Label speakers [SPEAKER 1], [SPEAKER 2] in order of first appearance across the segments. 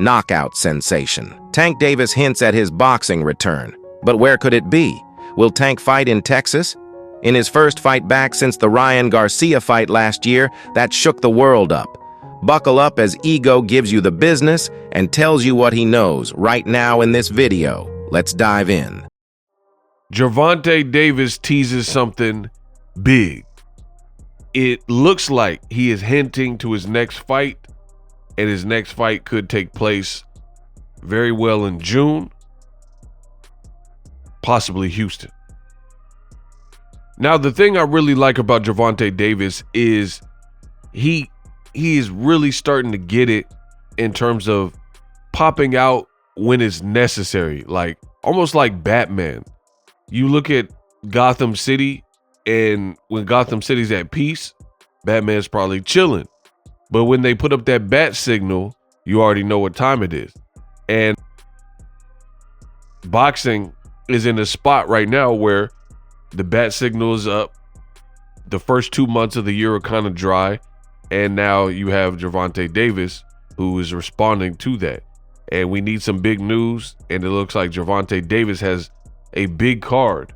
[SPEAKER 1] Knockout sensation. Tank Davis hints at his boxing return. But where could it be? Will Tank fight in Texas? In his first fight back since the Ryan Garcia fight last year, that shook the world up. Buckle up as Ego gives you the business and tells you what he knows right now in this video. Let's dive in.
[SPEAKER 2] Gervonta Davis teases something big. It looks like he is hinting to his next fight, and his next fight could take place very well in June, possibly Houston. Now, the thing I really like about Gervonta Davis is he is really starting to get it in terms of popping out when it's necessary, like almost like Batman. You look at Gotham City, and when Gotham City's at peace, Batman's probably chilling. But when they put up that bat signal, you already know what time it is. And boxing is in a spot right now where the bat signal is up. The first 2 months of the year are kind of dry. And now you have Gervonta Davis, who is responding to that. And we need some big news. And it looks like Gervonta Davis has a big card.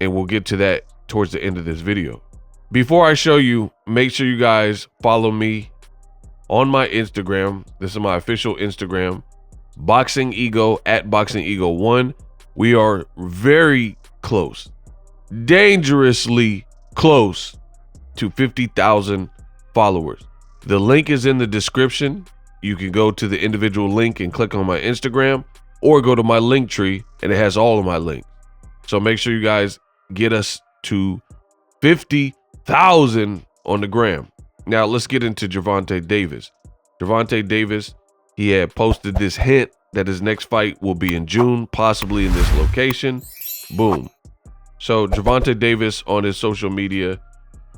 [SPEAKER 2] And we'll get to that towards the end of this video. Before I show you, make sure you guys follow me on my Instagram. This is my official Instagram, BOXINGEGO, at BOXINGEGO1. We are very close, dangerously close to 50,000 followers. The link is in the description. You can go to the individual link and click on my Instagram, or go to my link tree and it has all of my links. So make sure you guys get us to 50,000 on the gram. Now let's get into Gervonta Davis. Gervonta Davis, he had posted this hint that his next fight will be in June, possibly in this location. Boom. So Gervonta Davis on his social media,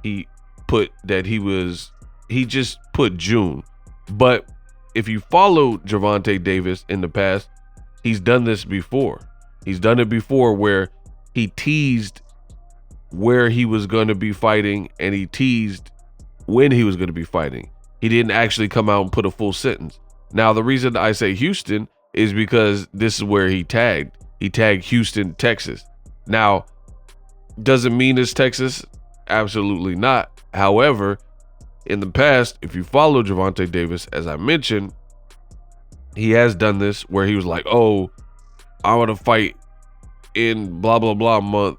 [SPEAKER 2] he put that he just put June. But if you follow Gervonta Davis in the past, he's done this before. He's done it before where he teased where he was going to be fighting, and he teased when he was going to be fighting. He didn't actually come out and put a full sentence. Now, the reason I say Houston is because this is where he tagged. He tagged Houston, Texas. Now, does it mean it's Texas? Absolutely not. However, in the past, if you follow Gervonta Davis, as I mentioned, he has done this where he was like, oh, I want to fight in blah, blah, blah month,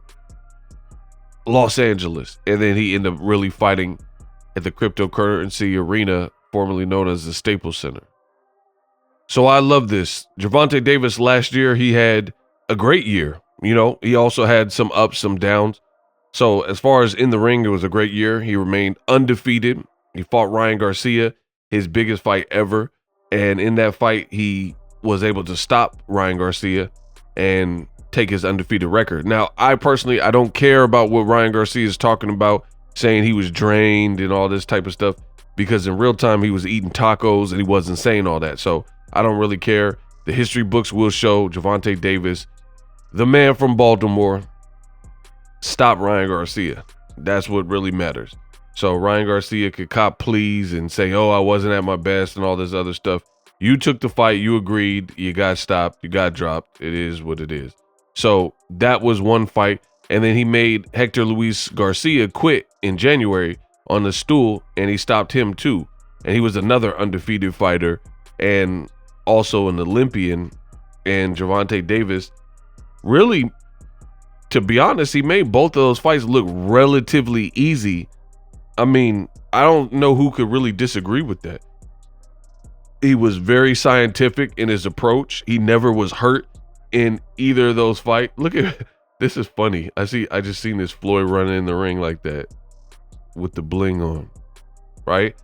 [SPEAKER 2] Los Angeles. And then he ended up really fighting at the cryptocurrency arena, formerly known as the Staples Center. So I love this. Gervonta Davis last year, he had a great year. You know, he also had some ups, some downs. So as far as in the ring, it was a great year. He remained undefeated. He fought Ryan Garcia, his biggest fight ever. And in that fight, he was able to stop Ryan Garcia and take his undefeated record. Now, I don't care about what Ryan Garcia is talking about, saying he was drained and all this type of stuff, because in real time, he was eating tacos and he wasn't saying all that. So I don't really care. The history books will show Gervonta Davis, the man from Baltimore, stop Ryan Garcia. That's what really matters. So Ryan Garcia could cop pleas and say, oh, I wasn't at my best and all this other stuff. You took the fight. You agreed. You got stopped. You got dropped. It is what it is. So that was one fight. And then he made Hector Luis Garcia quit in January on the stool, and he stopped him too. And he was another undefeated fighter and also an Olympian. And Gervonta Davis, really, to be honest, he made both of those fights look relatively easy. I mean, I don't know who could really disagree with that. He was very scientific in his approach. He never was hurt in either of those fights. Look at this, is funny. I just seen this Floyd running in the ring like that with the bling on, right?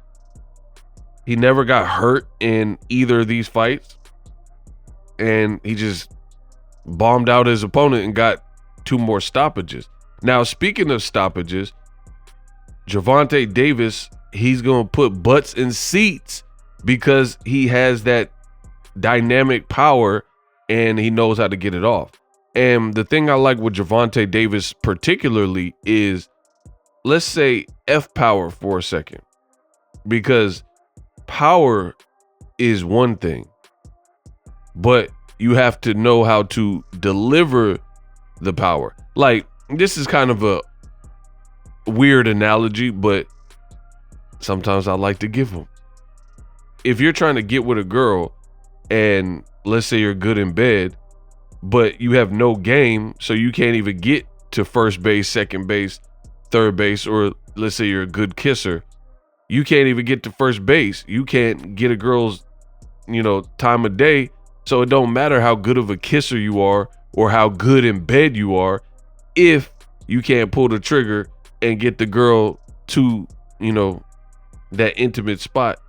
[SPEAKER 2] He never got hurt in either of these fights, and he just bombed out his opponent and got 2 more stoppages. Now, speaking of stoppages, Gervonta Davis, he's going to put butts in seats because he has that dynamic power and he knows how to get it off. And the thing I like with Gervonta Davis particularly is, let's say F power for a second, because power is one thing, but you have to know how to deliver the power. Like, this is kind of a weird analogy, but sometimes I like to give them. If you're trying to get with a girl and let's say you're good in bed, but you have no game, so you can't even get to first base, second base, third base, or let's say you're a good kisser, you can't even get to first base. You can't get a girl's, time of day. So it don't matter how good of a kisser you are or how good in bed you are if you can't pull the trigger and get the girl to, that intimate spot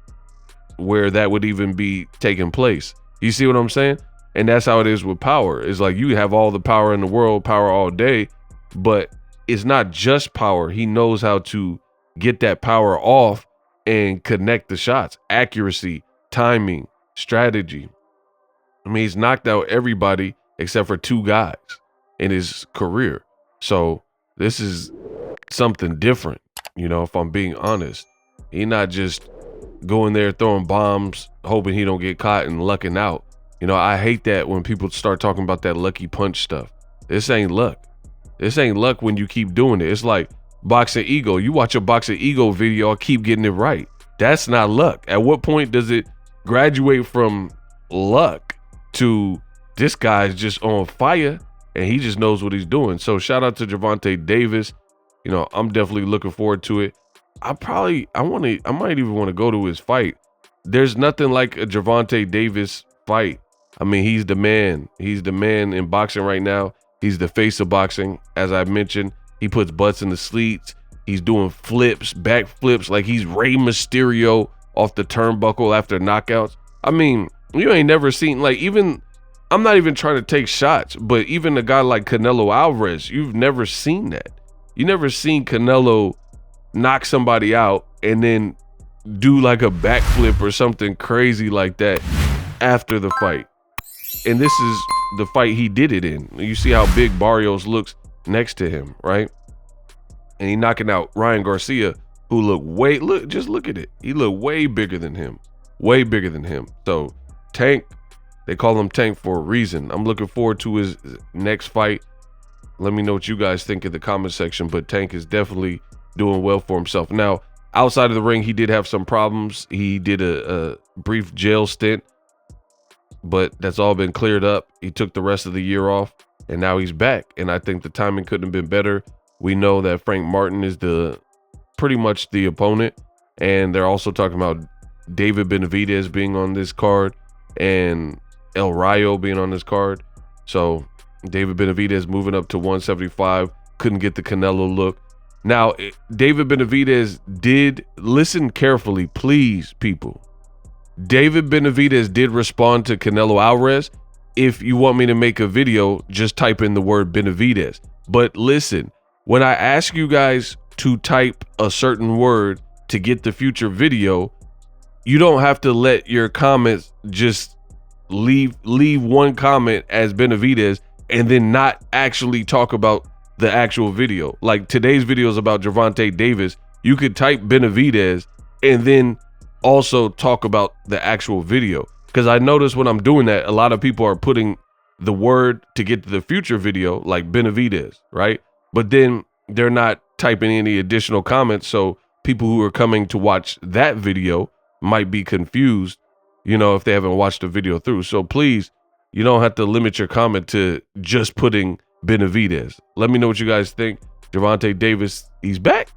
[SPEAKER 2] where that would even be taking place. You see what I'm saying? And that's how it is with power. It's like you have all the power in the world, power all day, but it's not just power. He knows how to get that power off and connect the shots, accuracy, timing, strategy. I mean, he's knocked out everybody except for 2 guys in his career. So this is something different, if I'm being honest. He's not just going there throwing bombs, hoping he don't get caught and lucking out. I hate that when people start talking about that lucky punch stuff. This ain't luck. This ain't luck when you keep doing it. It's like Boxing Ego. You watch a Boxing Ego video, I keep getting it right. That's not luck. At what point does it graduate from luck to this guy's just on fire and he just knows what he's doing? So shout out to Gervonta Davis. I'm definitely looking forward to it. I might even want to go to his fight. There's nothing like a Gervonta Davis fight. I mean, he's the man. He's the man in boxing right now. He's the face of boxing. As I mentioned, he puts butts in the seats. He's doing flips, back flips, like he's Rey Mysterio off the turnbuckle after knockouts. I mean, you ain't never seen, I'm not even trying to take shots, but even a guy like Canelo Alvarez, you've never seen that. You never seen Canelo knock somebody out and then do like a backflip or something crazy like that after the fight. And this is the fight he did it in. You see how big Barrios looks next to him, right? And he knocking out Ryan Garcia, who just look at it. He looked way bigger than him. Way bigger than him. So Tank, they call him Tank for a reason. I'm looking forward to his next fight. Let me know what you guys think in the comment section, but Tank is definitely doing well for himself. Now, outside of the ring, he did have some problems. He did a brief jail stint, but that's all been cleared up. He took the rest of the year off, and now he's back. And I think the timing couldn't have been better. We know that Frank Martin is pretty much the opponent, and they're also talking about David Benavidez being on this card and El Rayo being on this card. So David Benavidez moving up to 175, couldn't get the Canelo look. Now, David Benavidez did, listen carefully, please, people. David Benavidez did respond to Canelo Alvarez. If you want me to make a video, just type in the word Benavidez. But listen, when I ask you guys to type a certain word to get the future video, you don't have to let your comments just leave one comment as Benavidez and then not actually talk about the actual video. Like today's video is about Gervonta Davis. You could type Benavidez and then also talk about the actual video. Because I notice when I'm doing that, a lot of people are putting the word to get to the future video, like Benavidez, right? But then they're not typing any additional comments. So people who are coming to watch that video might be confused, if they haven't watched the video through. So please, you don't have to limit your comment to just putting Benavidez. Let me know what you guys think. Gervonta Davis, he's back.